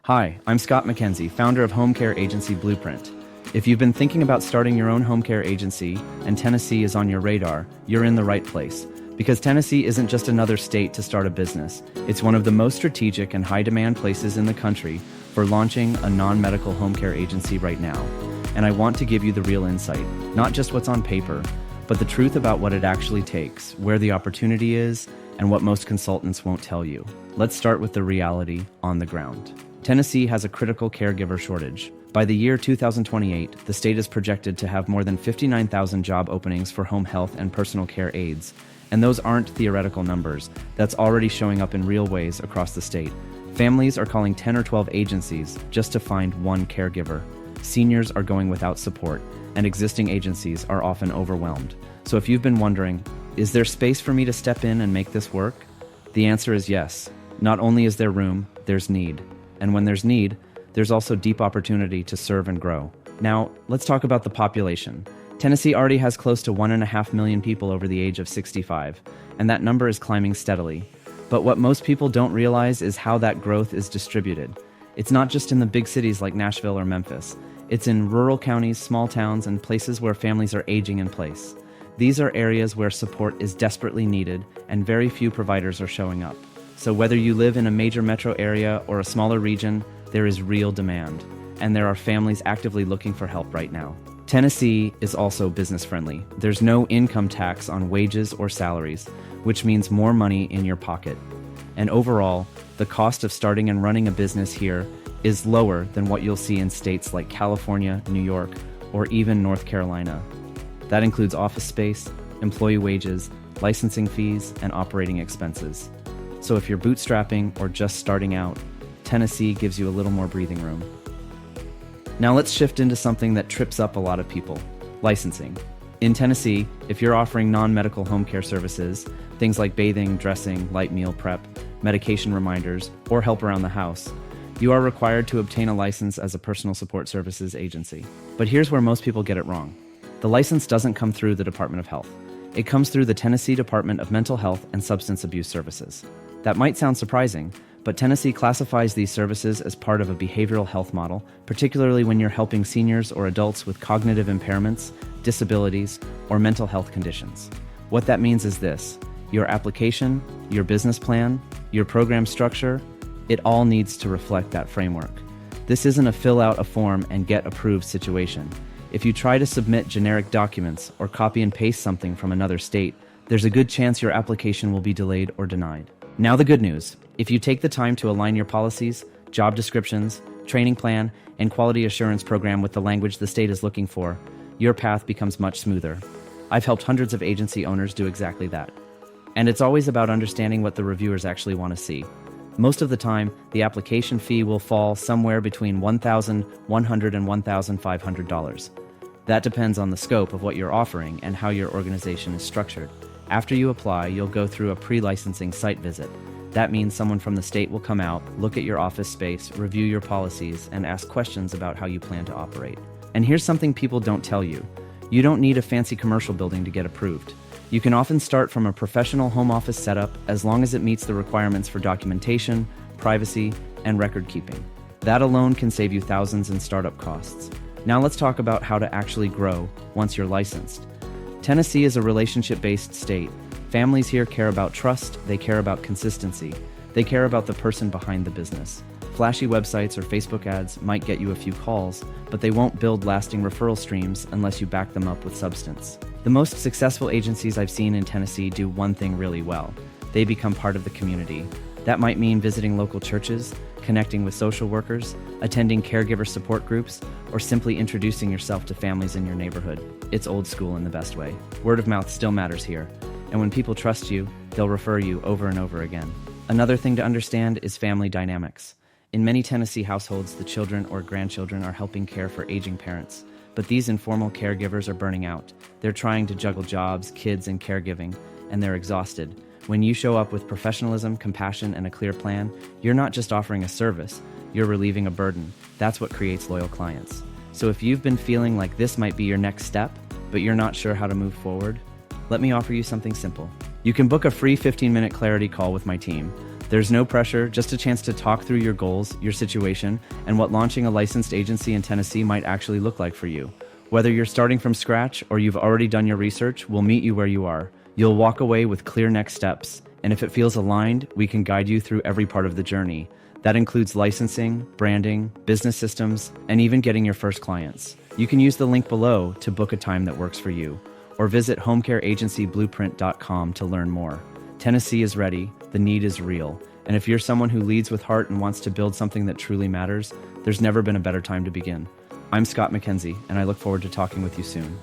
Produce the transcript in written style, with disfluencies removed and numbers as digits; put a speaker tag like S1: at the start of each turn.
S1: Hi, I'm Scott McKenzie, founder of home care agency Blueprint. If you've been thinking about starting your own home care agency and Tennessee is on your radar, you're in the right place. Because Tennessee isn't just another state to start a business, it's one of the most strategic and high-demand places in the country for launching a non-medical home care agency right now. And I want to give you the real insight, not just what's on paper, but the truth about what it actually takes, where the opportunity is, and what most consultants won't tell you. Let's start with the reality on the ground. Tennessee has a critical caregiver shortage. By the year 2028, the state is projected to have more than 59,000 job openings for home health and personal care aides. And those aren't theoretical numbers. That's already showing up in real ways across the state. Families are calling 10 or 12 agencies just to find one caregiver. Seniors are going without support, and existing agencies are often overwhelmed. So if you've been wondering, is there space for me to step in and make this work? The answer is yes. Not only is there room, there's need. And when there's need, there's also deep opportunity to serve and grow. Now, let's talk about the population. Tennessee already has close to 1.5 million people over the age of 65, and that number is climbing steadily. But what most people don't realize is how that growth is distributed. It's not just in the big cities like Nashville or Memphis. It's in rural counties, small towns, and places where families are aging in place. These are areas where support is desperately needed, and very few providers are showing up. So whether you live in a major metro area or a smaller region, there is real demand, and there are families actively looking for help right now. Tennessee is also business friendly. There's no income tax on wages or salaries, which means more money in your pocket. And overall, the cost of starting and running a business here is lower than what you'll see in states like California, New York, or even North Carolina. That includes office space, employee wages, licensing fees, and operating expenses. So if you're bootstrapping or just starting out, Tennessee gives you a little more breathing room. Now let's shift into something that trips up a lot of people: licensing. In Tennessee, if you're offering non-medical home care services, things like bathing, dressing, light meal prep, medication reminders, or help around the house, you are required to obtain a license as a personal support services agency. But here's where most people get it wrong. The license doesn't come through the Department of Health. It comes through the Tennessee Department of Mental Health and Substance Abuse Services. That might sound surprising, but Tennessee classifies these services as part of a behavioral health model, particularly when you're helping seniors or adults with cognitive impairments, disabilities, or mental health conditions. What that means is this: your application, your business plan, your program structure, it all needs to reflect that framework. This isn't a fill out a form and get approved situation. If you try to submit generic documents or copy and paste something from another state, there's a good chance your application will be delayed or denied. Now the good news: if you take the time to align your policies, job descriptions, training plan, and quality assurance program with the language the state is looking for, your path becomes much smoother. I've helped hundreds of agency owners do exactly that. And it's always about understanding what the reviewers actually want to see. Most of the time, the application fee will fall somewhere between $1,100 and $1,500. That depends on the scope of what you're offering and how your organization is structured. After you apply, you'll go through a pre-licensing site visit. That means someone from the state will come out, look at your office space, review your policies, and ask questions about how you plan to operate. And here's something people don't tell you. You don't need a fancy commercial building to get approved. You can often start from a professional home office setup as long as it meets the requirements for documentation, privacy, and record keeping. That alone can save you thousands in startup costs. Now let's talk about how to actually grow once you're licensed. Tennessee is a relationship-based state. Families here care about trust, they care about consistency, they care about the person behind the business. Flashy websites or Facebook ads might get you a few calls, but they won't build lasting referral streams unless you back them up with substance. The most successful agencies I've seen in Tennessee do one thing really well: they become part of the community. That might mean visiting local churches, connecting with social workers, attending caregiver support groups, or simply introducing yourself to families in your neighborhood. It's old school in the best way. Word of mouth still matters here, and when people trust you, they'll refer you over and over again. Another thing to understand is family dynamics. In many Tennessee households, the children or grandchildren are helping care for aging parents, but these informal caregivers are burning out. They're trying to juggle jobs, kids, and caregiving, and they're exhausted. When you show up with professionalism, compassion, and a clear plan, you're not just offering a service, you're relieving a burden. That's what creates loyal clients. So if you've been feeling like this might be your next step, but you're not sure how to move forward, let me offer you something simple. You can book a free 15-minute clarity call with my team. There's no pressure, just a chance to talk through your goals, your situation, and what launching a licensed agency in Tennessee might actually look like for you. Whether you're starting from scratch or you've already done your research, we'll meet you where you are. You'll walk away with clear next steps, and if it feels aligned, we can guide you through every part of the journey. That includes licensing, branding, business systems, and even getting your first clients. You can use the link below to book a time that works for you, or visit homecareagencyblueprint.com to learn more. Tennessee is ready, the need is real, and if you're someone who leads with heart and wants to build something that truly matters, there's never been a better time to begin. I'm Scott McKenzie, and I look forward to talking with you soon.